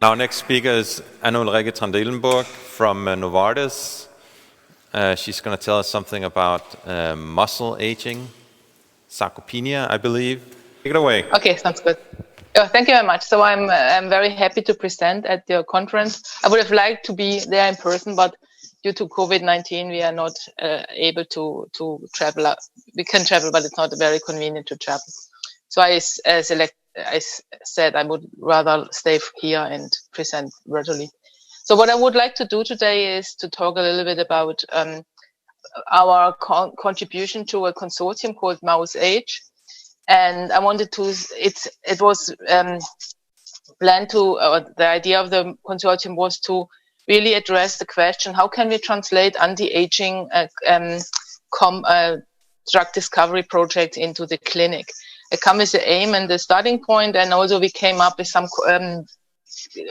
Our next speaker is Anne-Ulrike Trendelenburg from Novartis. She's going to tell us something about muscle aging, sarcopenia, I believe. Take it away. Okay, sounds good. Oh, thank you very much. So I'm very happy to present at your conference. I would have liked to be there in person, but due to COVID-19, we are not able to travel. We can travel, but it's not very convenient to travel. So I said I would rather stay here and present virtually. So what I would like to do today is to talk a little bit about our contribution to a consortium called MouseAge. And I wanted to, it was planned to, the idea of the consortium was to really address the question, how can we translate anti-aging drug discovery projects into the clinic? It comes with the aim and the starting point, and also we came up with some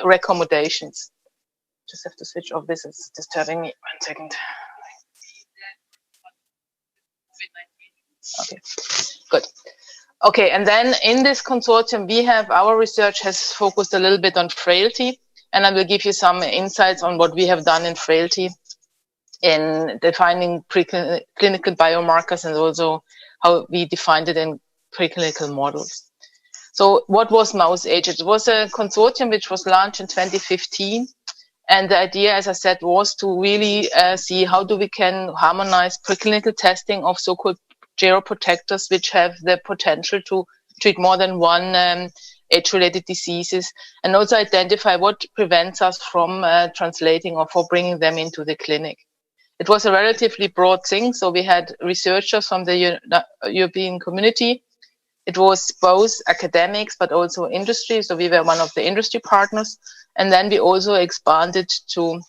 recommendations. Just have to switch off, this is disturbing me, 1 second. Okay, good. Okay, and then in this consortium, our research has focused a little bit on frailty, and I will give you some insights on what we have done in frailty in defining preclinical biomarkers and also how we defined it in preclinical models. So what was MouseAge? It was a consortium which was launched in 2015. And the idea, as I said, was to really see how we can harmonize preclinical testing of so-called geroprotectors, which have the potential to treat more than one age-related diseases, and also identify what prevents us from translating or for bringing them into the clinic. It was a relatively broad thing, so we had researchers from the European community. It was both academics, but also industry, so we were one of the industry partners. And then we also expanded to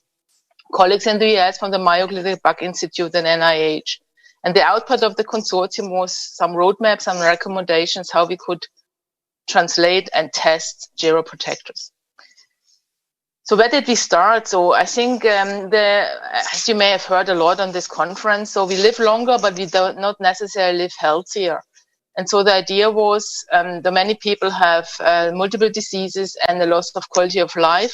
colleagues in the US from the Mayo Clinic Bug Institute and NIH. And the output of the consortium was some roadmaps, some recommendations how we could translate and test geroprotectors. So where did we start? So I think, as you may have heard a lot on this conference, so we live longer, but we do not necessarily live healthier. And so the idea was that many people have multiple diseases and a loss of quality of life.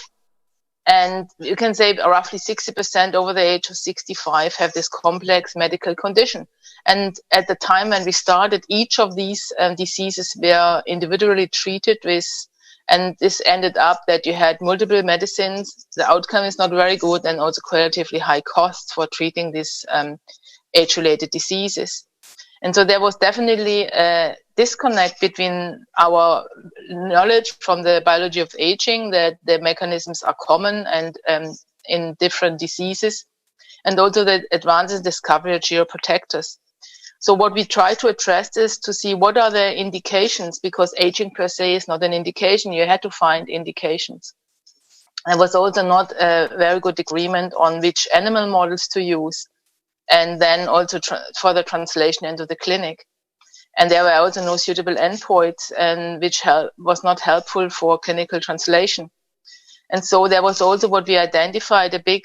And you can say roughly 60% over the age of 65 have this complex medical condition. And at the time when we started, each of these diseases were individually treated with, and this ended up that you had multiple medicines. The outcome is not very good and also relatively high costs for treating these age-related diseases. And so there was definitely a disconnect between our knowledge from the biology of aging, that the mechanisms are common and in different diseases, and also the advances discovery of geroprotectors. So what we try to address is to see what are the indications, because aging per se is not an indication. You had to find indications. There was also not a very good agreement on which animal models to use, and then also for the translation into the clinic. And there were also no suitable endpoints, and which was not helpful for clinical translation. And so there was also what we identified, a big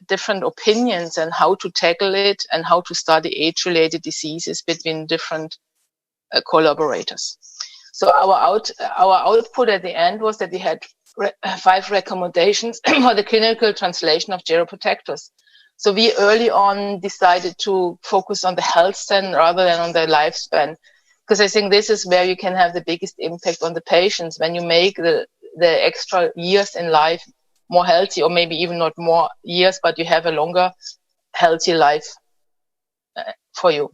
different opinions on how to tackle it and how to study age-related diseases between different collaborators. So our output at the end was that we had 5 recommendations for the clinical translation of geroprotectors. So we early on decided to focus on the health span rather than on the lifespan, because I think this is where you can have the biggest impact on the patients when you make the extra years in life more healthy, or maybe even not more years, but you have a longer healthy life for you.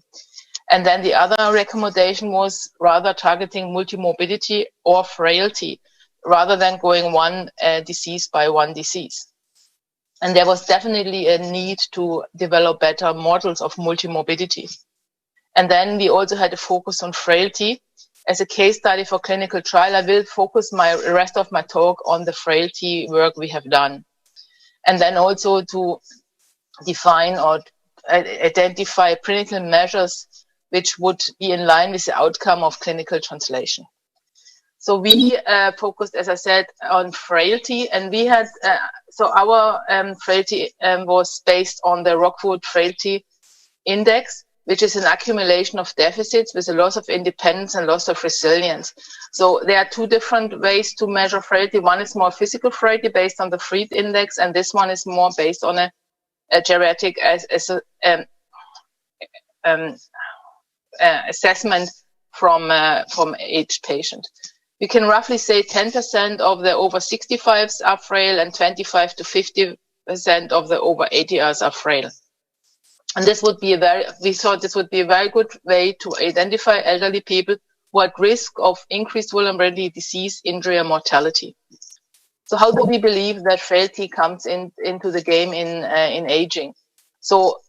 And then the other recommendation was rather targeting multimorbidity or frailty rather than going one disease by one disease. And there was definitely a need to develop better models of multimorbidity. And then we also had a focus on frailty. As a case study for clinical trial, I will focus the rest of my talk on the frailty work we have done. And then also to define or identify clinical measures which would be in line with the outcome of clinical translation. So we focused, as I said, on frailty, and we had, so our frailty was based on the Rockwood Frailty Index, which is an accumulation of deficits with a loss of independence and loss of resilience. So there are two different ways to measure frailty. One is more physical frailty based on the Fried index, and this one is more based on a geriatric assessment from aged patient. We can roughly say 10% of the over 65s are frail, and 25 to 50% of the over 80s are frail. And this would be we thought this would be a very good way to identify elderly people who are at risk of increased vulnerability, disease, injury, and mortality. So how do we believe that frailty comes into the game in aging? So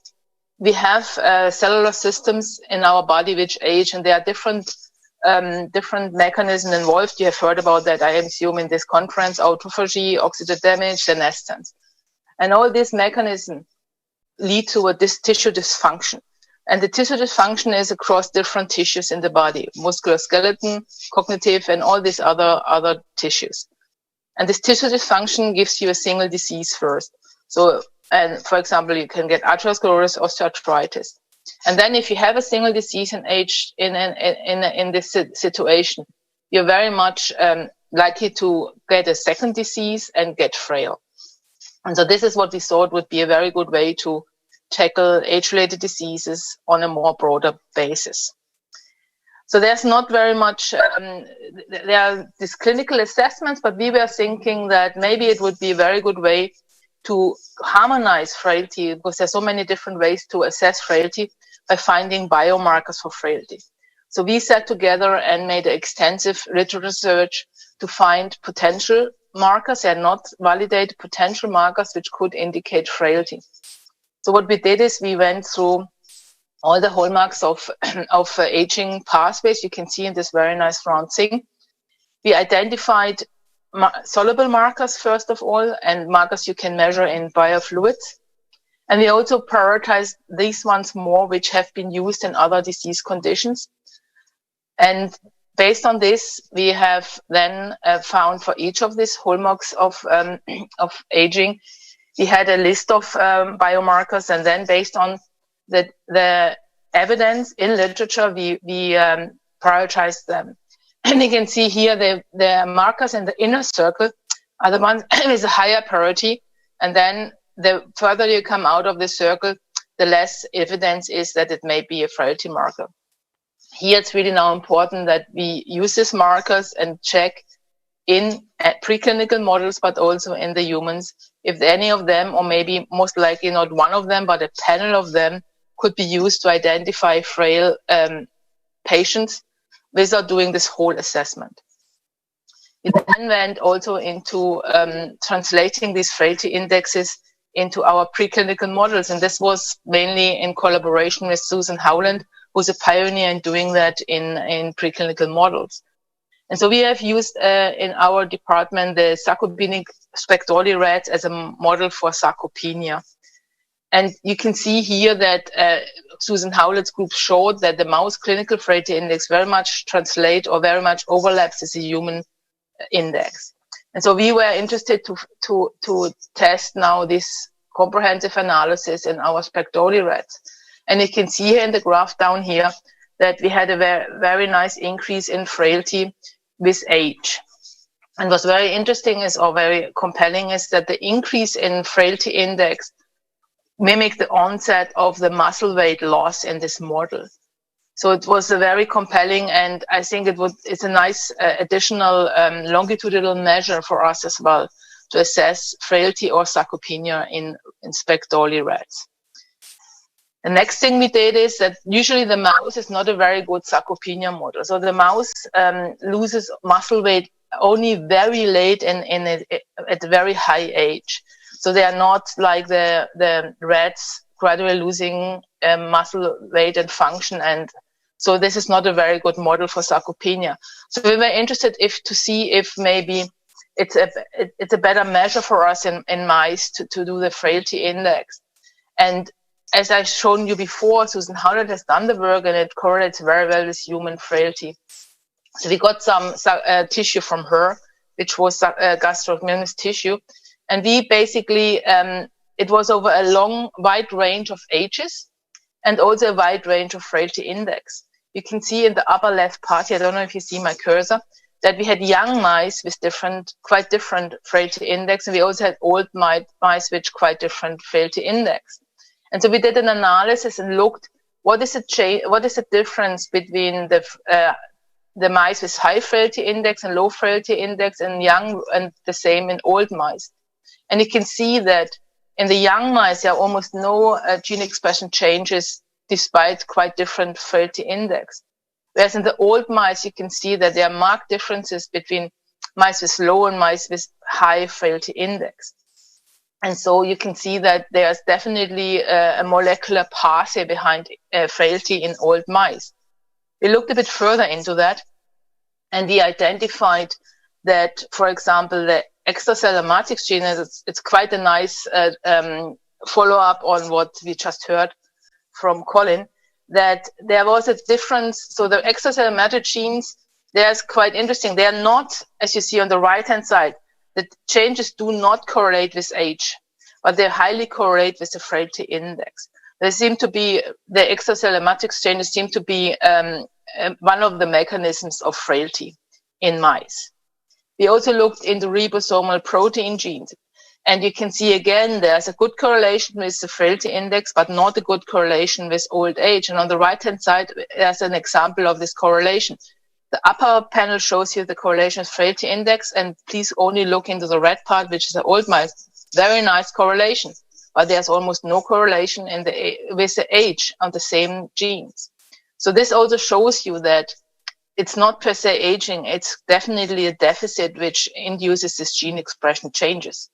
we have cellular systems in our body which age, and there are different mechanisms involved. You have heard about that, I assume, in this conference: autophagy, oxidative damage, senescence. And all these mechanisms lead to this tissue dysfunction. And the tissue dysfunction is across different tissues in the body: musculoskeleton, cognitive, and all these other tissues. And this tissue dysfunction gives you a single disease first. So, and for example, you can get arteriosclerosis, osteoarthritis. And then if you have a single disease in age in this situation, you're very much likely to get a second disease and get frail. And so this is what we thought would be a very good way to tackle age-related diseases on a more broader basis. So there's not very much, there are these clinical assessments, but we were thinking that maybe it would be a very good way to harmonize frailty, because there's so many different ways to assess frailty, by finding biomarkers for frailty. So we sat together and made extensive literature research to find potential markers and not validated potential markers which could indicate frailty. So what we did is we went through all the hallmarks of aging pathways. You can see in this very nice round thing. We identified soluble markers first of all, and markers you can measure in biofluids. And we also prioritized these ones more, which have been used in other disease conditions. And based on this, we have then found for each of these hallmarks of aging, we had a list of biomarkers, and then based on the evidence in literature, we prioritized them. And you can see here the markers in the inner circle are the ones with a higher priority, and then the further you come out of the circle, the less evidence is that it may be a frailty marker. Here it's really now important that we use these markers and check in preclinical models, but also in the humans, if any of them, or maybe most likely not one of them, but a panel of them, could be used to identify frail patients without doing this whole assessment. We then went also into translating these frailty indexes into our preclinical models, and this was mainly in collaboration with Susan Howland, who's a pioneer in doing that in preclinical models. And so we have used in our department the sarcopenic Spectoli rats as a model for sarcopenia. And you can see here that Susan Howland's group showed that the mouse clinical frailty index very much translates or very much overlaps with the human index. And so we were interested to test now this comprehensive analysis in our Spectoli rats. And you can see here in the graph down here that we had a very nice increase in frailty with age. And what's very interesting is, or very compelling, is that the increase in frailty index mimicked the onset of the muscle weight loss in this model. So it was a very compelling, and I think it's a nice additional longitudinal measure for us as well to assess frailty or sarcopenia in Spectoli rats. The next thing we did is that usually the mouse is not a very good sarcopenia model. So the mouse loses muscle weight only very late at a very high age. So they are not like the rats gradually losing muscle weight and function, and so this is not a very good model for sarcopenia. So we were interested to see if maybe it's a better measure for us in mice to do the frailty index. And as I've shown you before, Susan Howland has done the work, and it correlates very well with human frailty. So we got some tissue from her, which was gastrocnemius tissue. And we basically, it was over a wide range of ages. and also a wide range of frailty index. You can see in the upper left part here, I don't know if you see my cursor, that we had young mice with quite different frailty index, and we also had old mice with quite different frailty index. And so we did an analysis and looked what is the difference between the mice with high frailty index and low frailty index and young, and the same in old mice. And you can see that in the young mice, there are almost no gene expression changes despite quite different frailty index. Whereas in the old mice, you can see that there are marked differences between mice with low and mice with high frailty index. And so you can see that there's definitely a molecular pathway behind frailty in old mice. We looked a bit further into that, and we identified that, for example, the extracellular matrix gene, it's quite a nice follow-up on what we just heard from Colin, that there was a difference. So the extracellular matrix genes, they're quite interesting. They are not, as you see on the right-hand side, the changes do not correlate with age, but they highly correlate with the frailty index. They seem to be, the extracellular matrix changes seem to be one of the mechanisms of frailty in mice. We also looked into ribosomal protein genes, and you can see again there's a good correlation with the frailty index, but not a good correlation with old age. And on the right-hand side, there's an example of this correlation. The upper panel shows you the correlation with frailty index, and please only look into the red part, which is the old mice. Very nice correlation, but there's almost no correlation with the age on the same genes. So this also shows you that it's not per se aging, it's definitely a deficit which induces this gene expression changes.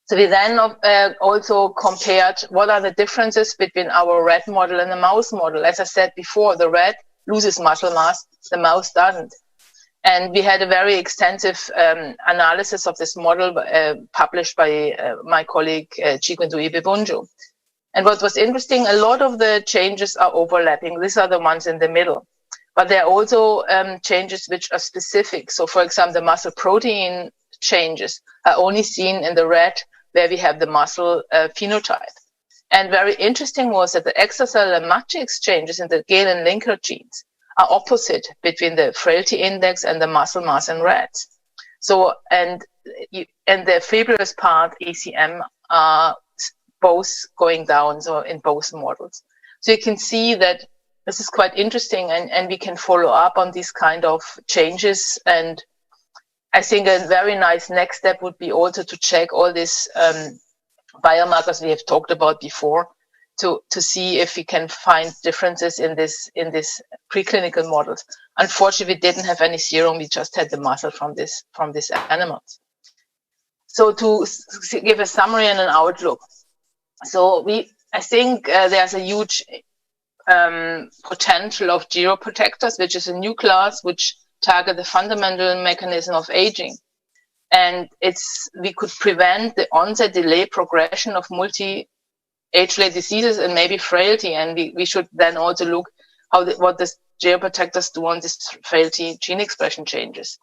So we then also compared what are the differences between our rat model and the mouse model. As I said before, the rat loses muscle mass, the mouse doesn't. And we had a very extensive analysis of this model published by my colleague Chikwendui Bebunjo. And what was interesting, a lot of the changes are overlapping. These are the ones in the middle. But there are also changes which are specific. So, for example, the muscle protein changes are only seen in the rat where we have the muscle phenotype. And very interesting was that the extracellular matrix changes in the Galen linker genes are opposite between the frailty index and the muscle mass in rats. So, and the fibrous part, ECM, are both going down, so in both models. So you can see that this is quite interesting, and we can follow up on these kind of changes. And I think a very nice next step would be also to check all these biomarkers we have talked about before, to see if we can find differences in this preclinical models. Unfortunately, we didn't have any serum; we just had the muscle from these animals. So to give a summary and an outlook, so I think there's a huge potential of geroprotectors, which is a new class which target the fundamental mechanism of aging. And we could prevent the onset, delay, progression of multi-age-related diseases and maybe frailty. And we should then also look what the geroprotectors do on this frailty gene expression changes.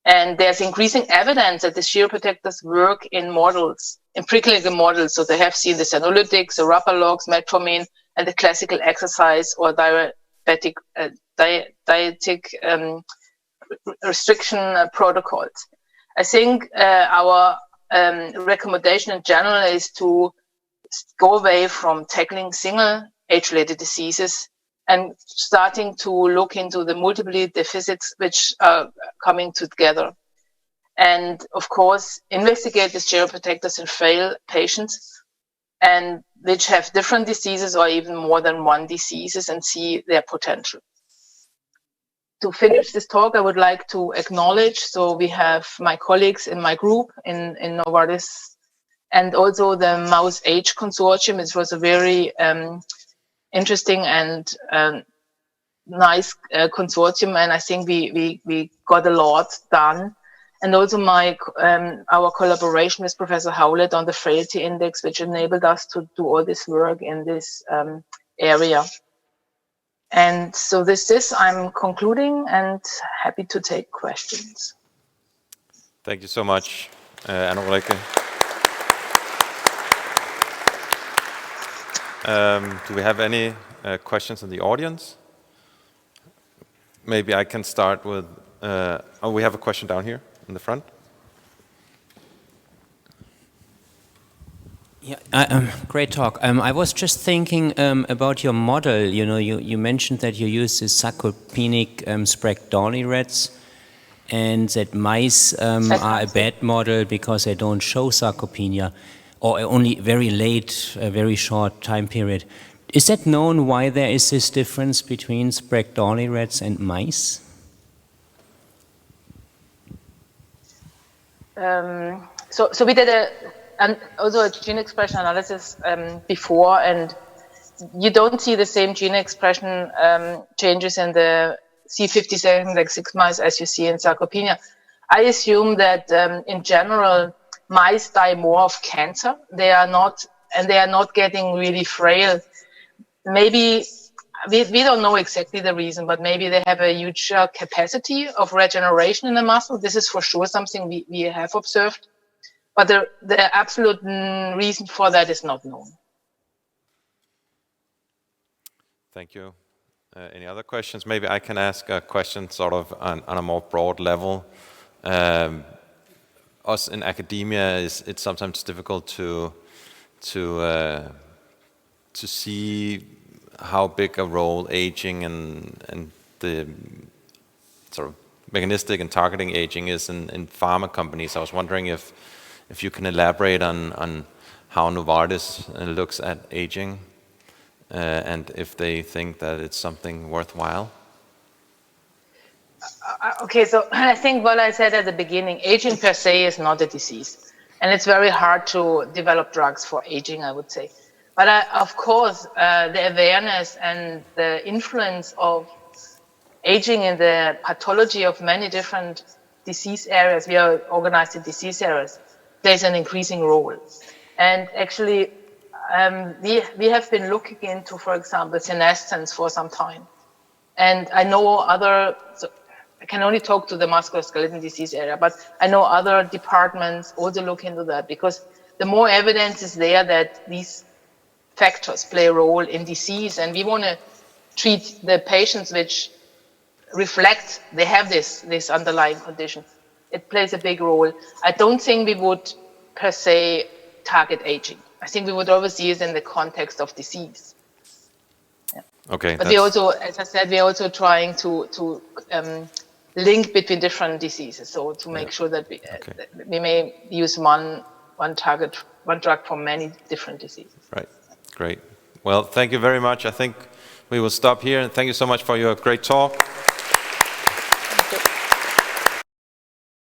And there's increasing evidence that the geroprotectors work in models, in preclinical models. So they have seen the senolytics, the rubber logs, metformin, and the classical exercise or dietetic restriction protocols. I think our recommendation in general is to go away from tackling single age-related diseases and starting to look into the multiple deficits which are coming together. And of course, investigate the geroprotectors in frail patients and which have different diseases or even more than one diseases and see their potential. To finish this talk, I would like to acknowledge, so we have my colleagues in my group in Novartis and also the MouseAge consortium. It was a very interesting and nice consortium, and I think we got a lot done. And also our collaboration with Professor Howlett on the frailty index, which enabled us to do all this work in this area. And so I'm concluding and happy to take questions. Thank you so much, Anne-Ulrike. Do we have any questions in the audience? Maybe I can start with, we have a question down here in the front. Yeah, great talk. I was just thinking about your model. You know, you mentioned that you use the sarcopenic Sprague-Dawley rats, and that mice are a bad model because they don't show sarcopenia, or only very late, a very short time period. Is that known why there is this difference between Sprague-Dawley rats and mice? So we did also a gene expression analysis before, and you don't see the same gene expression changes in the C57-6 mice as you see in sarcopenia. I assume that in general, mice die more of cancer. They are not getting really frail. Maybe we don't know exactly the reason, but maybe they have a huge capacity of regeneration in the muscle. This is for sure something we have observed. But the absolute reason for that is not known. Thank you. Any other questions? Maybe I can ask a question sort of on a more broad level. Us in academia, it's sometimes difficult to see how big a role aging and the sort of mechanistic and targeting aging is in pharma companies. I was wondering if you can elaborate on how Novartis looks at aging and if they think that it's something worthwhile. Okay, so I think what I said at the beginning, aging per se is not a disease. And it's very hard to develop drugs for aging, I would say. But of course, the awareness and the influence of aging in the pathology of many different disease areas, we are organized in disease areas, plays an increasing role. And actually, we have been looking into, for example, senescence for some time. And I know I can only talk to the musculoskeletal disease area, but I know other departments also look into that, because the more evidence is there that these factors play a role in disease, and we want to treat the patients which reflect they have this underlying condition. It plays a big role. I don't think we would per se target aging. I think we would always see it in the context of disease. Yeah. Okay. But we also, as I said, we're also trying to link between different diseases. So to make sure that we may use one drug for many different diseases. Right. Great. Well, thank you very much. I think we will stop here. And thank you so much for your great talk.